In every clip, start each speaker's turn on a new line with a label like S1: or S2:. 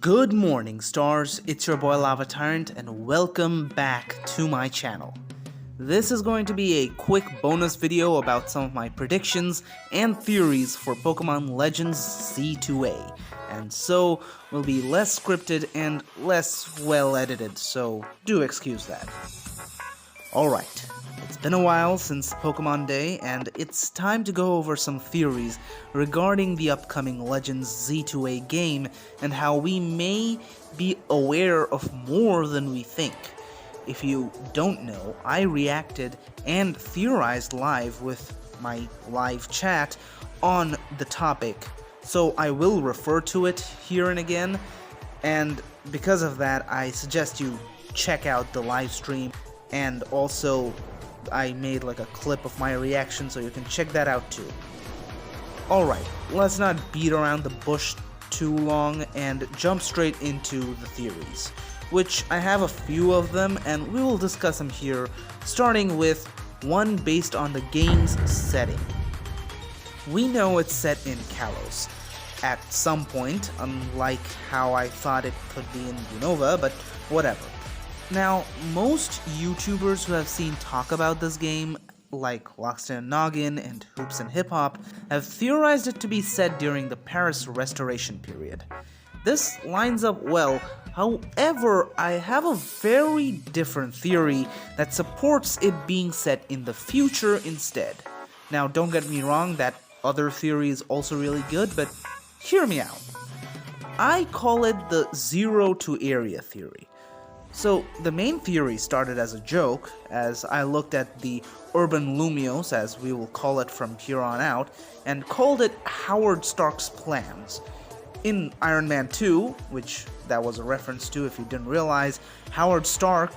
S1: Good morning, stars. It's your boy Lava Tyrant, and welcome back to my channel. This is going to be a quick bonus video about some of my predictions and theories for Pokemon Legends Z2A, and so will be less scripted and less well edited, so do excuse that. Alright, it's been a while since Pokemon Day, and it's time to go over some theories regarding the upcoming Legends Z2A game and how we may be aware of more than we think. If you don't know, I reacted and theorized live with my live chat on the topic, so I will refer to it here and again, and because of that, I suggest you check out the live stream. And also, I made like a clip of my reaction, so you can check that out too. Alright, let's not beat around the bush too long and jump straight into the theories, which I have a few of them and we will discuss them here, starting with one based on the game's setting. We know it's set in Kalos at some point, unlike how I thought it could be in Unova, but whatever. Now, most YouTubers who have seen talk about this game, like Lockstin and Noggin and Hoops and Hip Hop, have theorized it to be set during the Paris restoration period. This lines up well, however, I have a very different theory that supports it being set in the future instead. Now, don't get me wrong, that other theory is also really good, but hear me out. I call it the zero to area theory. So, the main theory started as a joke, as I looked at the Urban Lumios, as we will call it from here on out, and called it Howard Stark's plans. In Iron Man 2, which that was a reference to if you didn't realize, Howard Stark,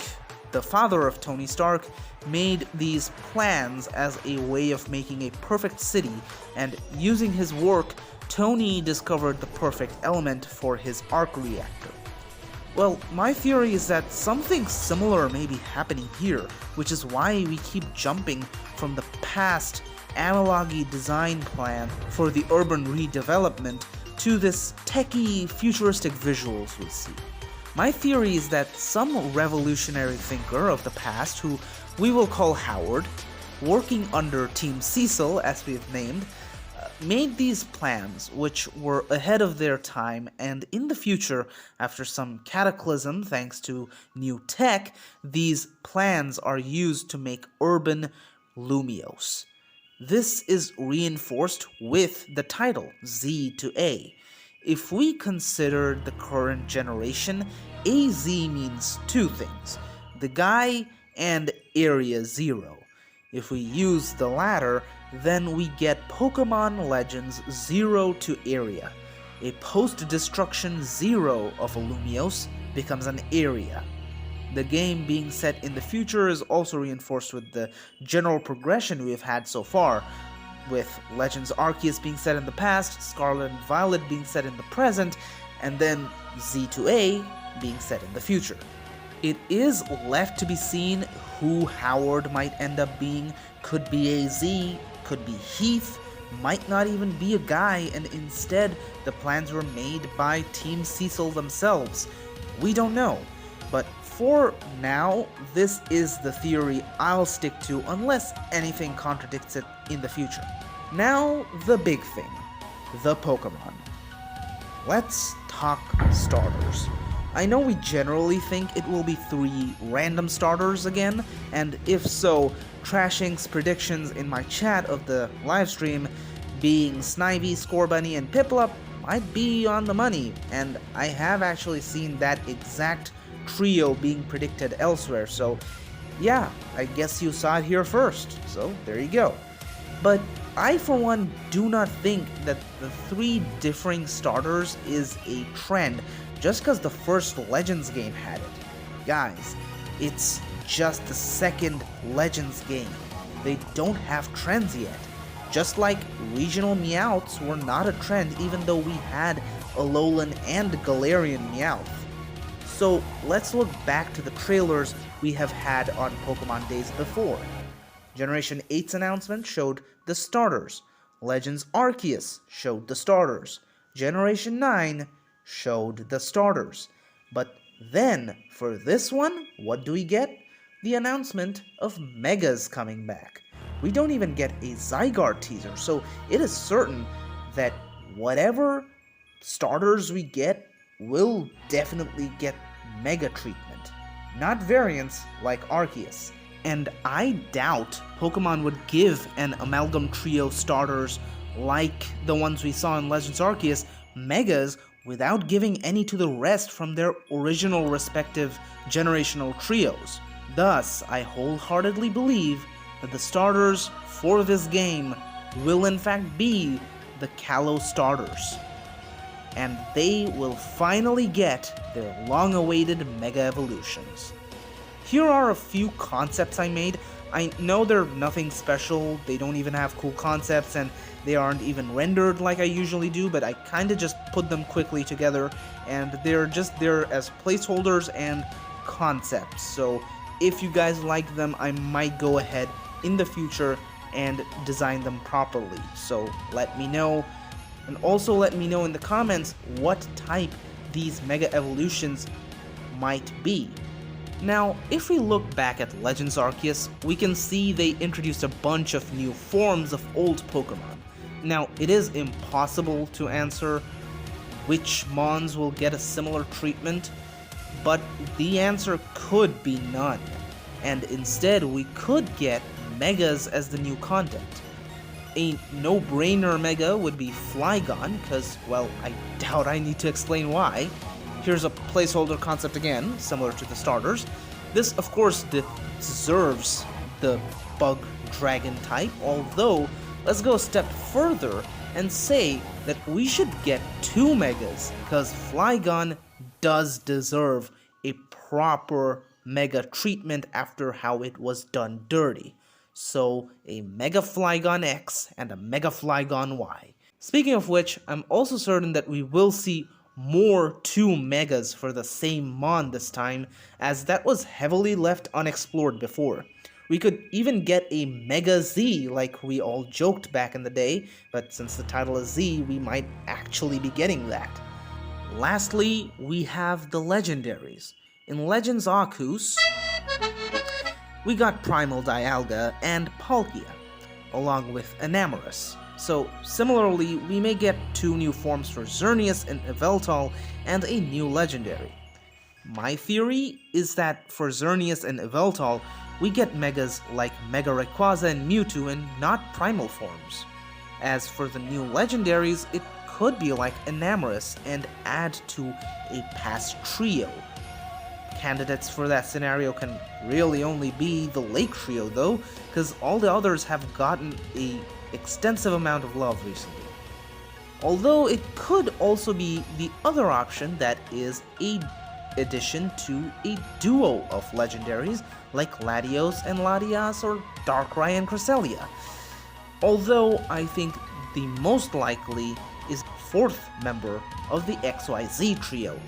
S1: the father of Tony Stark, made these plans as a way of making a perfect city, and using his work, Tony discovered the perfect element for his arc reactor. Well, my theory is that something similar may be happening here, which is why we keep jumping from the past analog-y design plan for the urban redevelopment to this techie, futuristic visuals we see. My theory is that some revolutionary thinker of the past, who we will call Howard, working under Team Cecil, as we've named, made these plans which were ahead of their time, and in the future, after some cataclysm thanks to new tech, these plans are used to make urban Lumios. This is reinforced with the title Z to A. If we consider the current generation, AZ means two things: the guy and Area Zero. If we use the latter, then we get Pokemon Legends Zero to Area. A post-destruction zero of a Lumios becomes an area. The game being set in the future is also reinforced with the general progression we have had so far, with Legends Arceus being set in the past, Scarlet and Violet being set in the present, and then Z2A being set in the future. It is left to be seen who Howard might end up being. Could be AZ, could be Heath, might not even be a guy, and instead the plans were made by Team Cecil themselves. We don't know, but for now, this is the theory I'll stick to unless anything contradicts it in the future. Now, the big thing, the Pokemon. Let's talk starters. I know we generally think it will be 3 random starters again, and if so, Trashink's predictions in my chat of the livestream, being Snivy, Scorbunny, and Piplup, might be on the money, and I have actually seen that exact trio being predicted elsewhere, so yeah, I guess you saw it here first, so there you go. But I, for one, do not think that the 3 differing starters is a trend just because the first Legends game had it. Guys, it's just the second Legends game. They don't have trends yet. Just like regional Meowths were not a trend even though we had Alolan and Galarian Meowth. So let's look back to the trailers we have had on Pokemon days before. Generation 8's announcement showed the starters. Legends Arceus showed the starters. Generation 9 showed the starters. But then, for this one, what do we get? The announcement of Megas coming back. We don't even get a Zygarde teaser, so it is certain that whatever starters we get will definitely get Mega treatment, not variants like Arceus. And I doubt Pokemon would give an Amalgam Trio starters like the ones we saw in Legends Arceus Megas without giving any to the rest from their original respective generational trios. Thus, I wholeheartedly believe that the starters for this game will in fact be the Kalos starters. And they will finally get their long-awaited Mega Evolutions. Here are a few concepts I made. I know they're nothing special, they don't even have cool concepts, and they aren't even rendered like I usually do, but I kinda just put them quickly together, and they're just there as placeholders and concepts. So if you guys like them, I might go ahead in the future and design them properly. So let me know, and also let me know in the comments what type these Mega Evolutions might be. Now, if we look back at Legends Arceus, we can see they introduced a bunch of new forms of old Pokemon. Now, it is impossible to answer which Mons will get a similar treatment, but the answer could be none, and instead we could get Megas as the new content. A no-brainer Mega would be Flygon, because, well, I doubt I need to explain why. Here's a placeholder concept again, similar to the starters. This, of course, deserves the Bug Dragon type, although, let's go a step further and say that we should get 2 Megas, because Flygon does deserve a proper Mega treatment after how it was done dirty. So, a Mega Flygon X and a Mega Flygon Y. Speaking of which, I'm also certain that we will see more 2 Megas for the same Mon this time, as that was heavily left unexplored before. We could even get a Mega Z like we all joked back in the day, but since the title is Z, we might actually be getting that. Lastly, we have the Legendaries. In Legends Arceus, we got Primal Dialga and Palkia, along with Enamorus. So, similarly, we may get 2 new forms for Xerneas and Yveltal, and a new legendary. My theory is that for Xerneas and Yveltal, we get Megas like Mega Rayquaza and Mewtwo in not primal forms. As for the new legendaries, it could be like Enamorus and add to a past trio. Candidates for that scenario can really only be the Lake Trio though, because all the others have gotten a extensive amount of love recently. Although it could also be the other option, that is a addition to a duo of legendaries like Latios and Latias or Darkrai and Cresselia. Although I think the most likely is 4th member of the XYZ trio,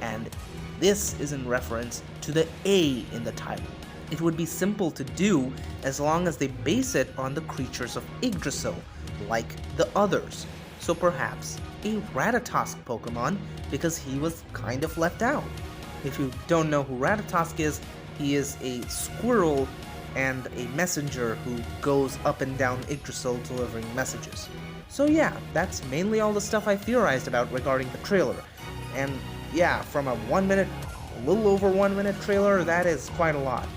S1: and this is in reference to the A in the title. It would be simple to do as long as they base it on the creatures of Yggdrasil, like the others. So perhaps a Ratatosk Pokemon, because he was kind of left out. If you don't know who Ratatosk is, he is a squirrel and a messenger who goes up and down Yggdrasil delivering messages. So yeah, that's mainly all the stuff I theorized about regarding the trailer. And yeah, from a little over 1 minute trailer, that is quite a lot.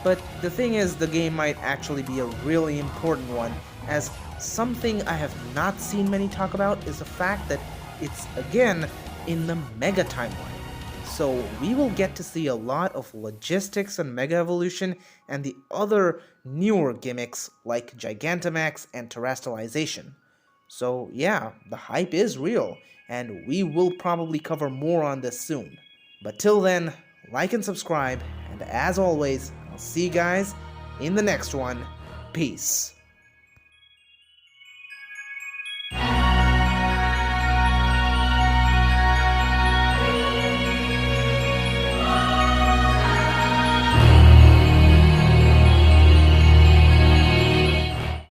S1: But the thing is, the game might actually be a really important one, as something I have not seen many talk about is the fact that it's, again, in the Mega timeline. So we will get to see a lot of logistics on Mega Evolution and the other newer gimmicks like Gigantamax and Terrestrialization. So yeah, the hype is real, and we will probably cover more on this soon. But till then, like and subscribe, and as always, I'll see you guys in the next one. Peace.